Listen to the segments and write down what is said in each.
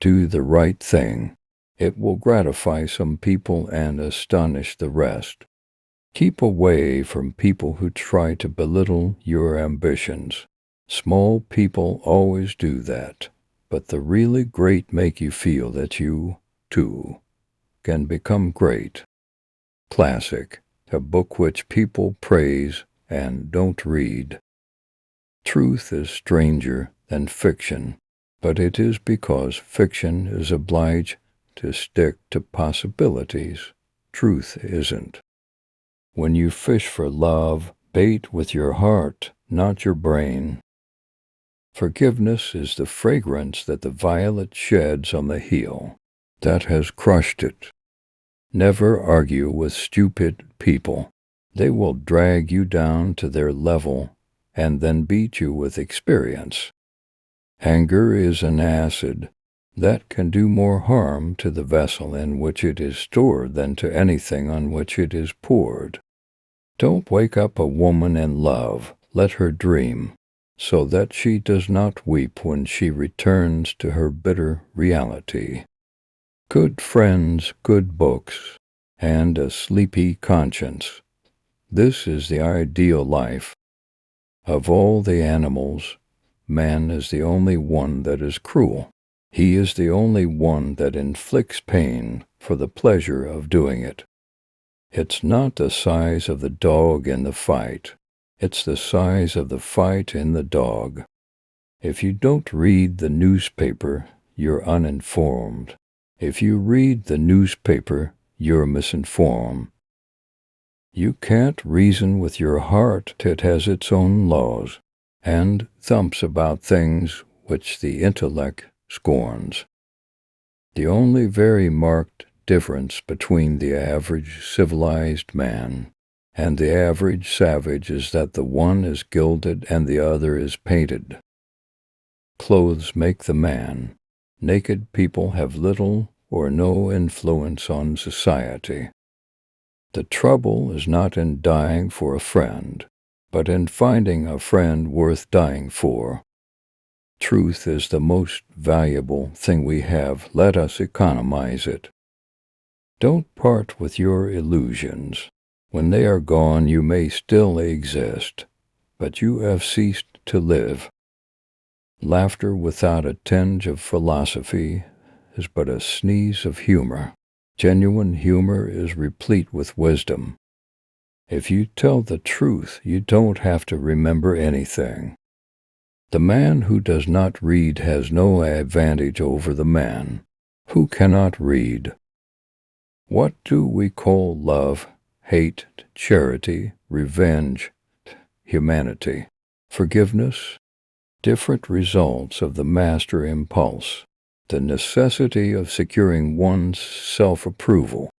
Do the right thing. It will gratify some people and astonish the rest. Keep away from people who try to belittle your ambitions. Small people always do that, but the really great make you feel that you, too, can become great. Classic, a book which people praise and don't read. Truth is stranger than fiction, but it is because fiction is obliged to stick to possibilities. Truth isn't. When you fish for love, bait with your heart, not your brain. Forgiveness is the fragrance that the violet sheds on the heel that has crushed it. Never argue with stupid people. They will drag you down to their level and then beat you with experience. Anger is an acid that can do more harm to the vessel in which it is stored than to anything on which it is poured. Don't wake up a woman in love. Let her dream, so that she does not weep when she returns to her bitter reality. Good friends, good books, and a sleepy conscience. This is the ideal life. Of all the animals, man is the only one that is cruel. He is the only one that inflicts pain for the pleasure of doing it. It's not the size of the dog in the fight. It's the size of the fight in the dog. If you don't read the newspaper, you're uninformed. If you read the newspaper, you're misinformed. You can't reason with your heart. It has its own laws, and thumps about things which the intellect scorns. The only very marked difference between the average civilized man and the average savage is that the one is gilded and the other is painted. Clothes make the man. Naked people have little or no influence on society. The trouble is not in dying for a friend, but in finding a friend worth dying for. Truth is the most valuable thing we have. Let us economize it. Don't part with your illusions. When they are gone, you may still exist, but you have ceased to live. Laughter without a tinge of philosophy is but a sneeze of humor. Genuine humor is replete with wisdom. If you tell the truth, you don't have to remember anything. The man who does not read has no advantage over the man who cannot read. What do we call love, hate, charity, revenge, humanity, forgiveness? Different results of the master impulse, the necessity of securing one's self-approval.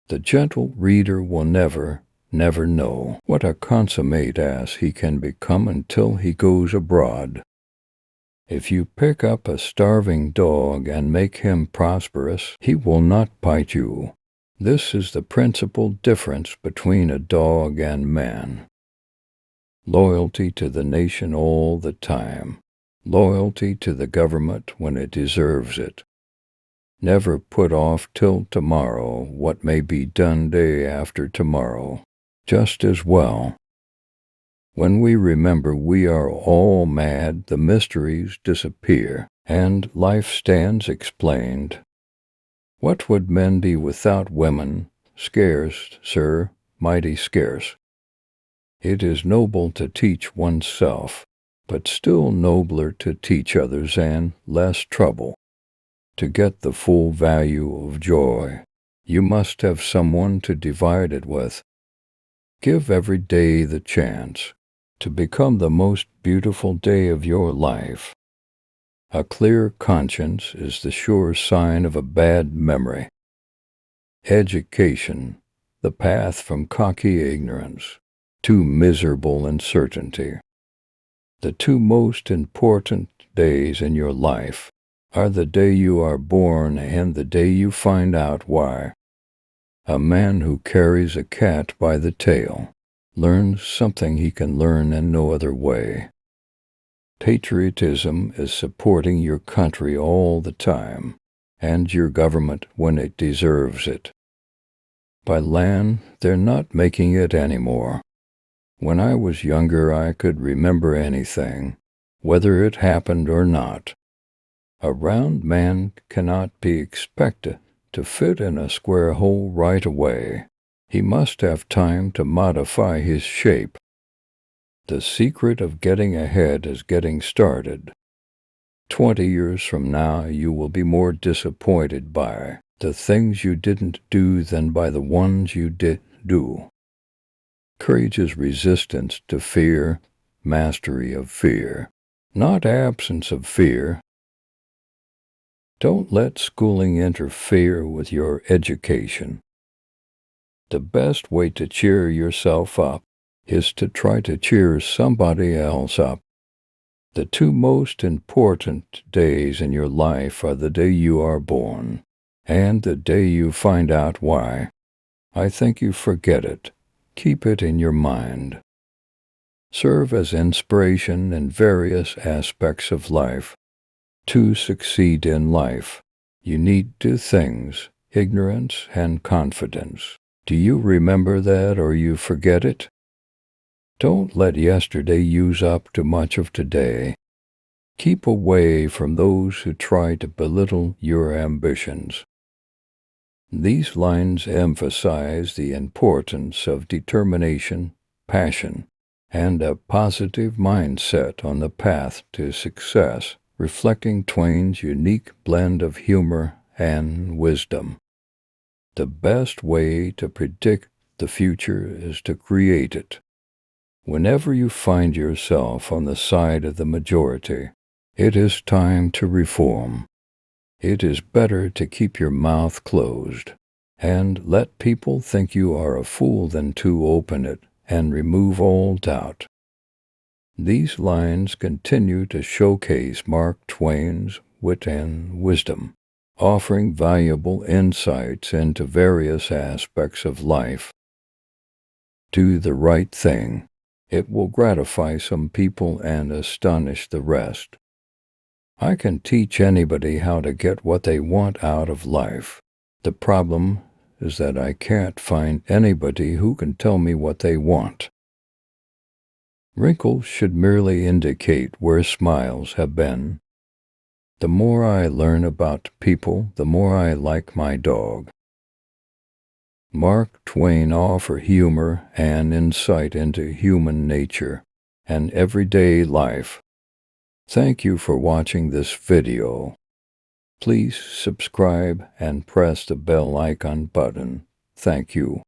The gentle reader will never know what a consummate ass he can become until he goes abroad. If you pick up a starving dog and make him prosperous, he will not bite you. This is the principal difference between a dog and man. Loyalty to the nation all the time. Loyalty to the government when it deserves it. Never put off till tomorrow what may be done day after tomorrow, just as well. When we remember we are all mad, the mysteries disappear, and life stands explained. What would men be without women? Scarce, sir, mighty scarce. It is noble to teach oneself, but still nobler to teach others and less trouble. To get the full value of joy, you must have someone to divide it with. Give every day the chance to become the most beautiful day of your life. A clear conscience is the sure sign of a bad memory. Education, the path from cocky ignorance to miserable uncertainty. The two most important days in your life are the day you are born and the day you find out why. A man who carries a cat by the tail learns something he can learn in no other way. Patriotism is supporting your country all the time, and your government when it deserves it. By land, they're not making it anymore. When I was younger, I could remember anything, whether it happened or not. A round man cannot be expected to fit in a square hole right away. He must have time to modify his shape. The secret of getting ahead is getting started. 20 years from now, you will be more disappointed by the things you didn't do than by the ones you did do. Courage is resistance to fear, mastery of fear, not absence of fear. Don't let schooling interfere with your education. The best way to cheer yourself up is to try to cheer somebody else up. The two most important days in your life are the day you are born and the day you find out why. I think you forget it. Keep it in your mind. Serve as inspiration in various aspects of life. To succeed in life, you need two things: ignorance and confidence. Do you remember that or you forget it? Don't let yesterday use up too much of today. Keep away from those who try to belittle your ambitions. These lines emphasize the importance of determination, passion, and a positive mindset on the path to success, reflecting Twain's unique blend of humor and wisdom. The best way to predict the future is to create it. Whenever you find yourself on the side of the majority, it is time to reform. It is better to keep your mouth closed and let people think you are a fool than to open it and remove all doubt. These lines continue to showcase Mark Twain's wit and wisdom, offering valuable insights into various aspects of life. Do the right thing. It will gratify some people and astonish the rest. I can teach anybody how to get what they want out of life. The problem is that I can't find anybody who can tell me what they want. Wrinkles should merely indicate where smiles have been. The more I learn about people, the more I like my dog. Mark Twain offers humor and insight into human nature and everyday life. Thank you for watching this video. Please subscribe and press the bell icon button. Thank you.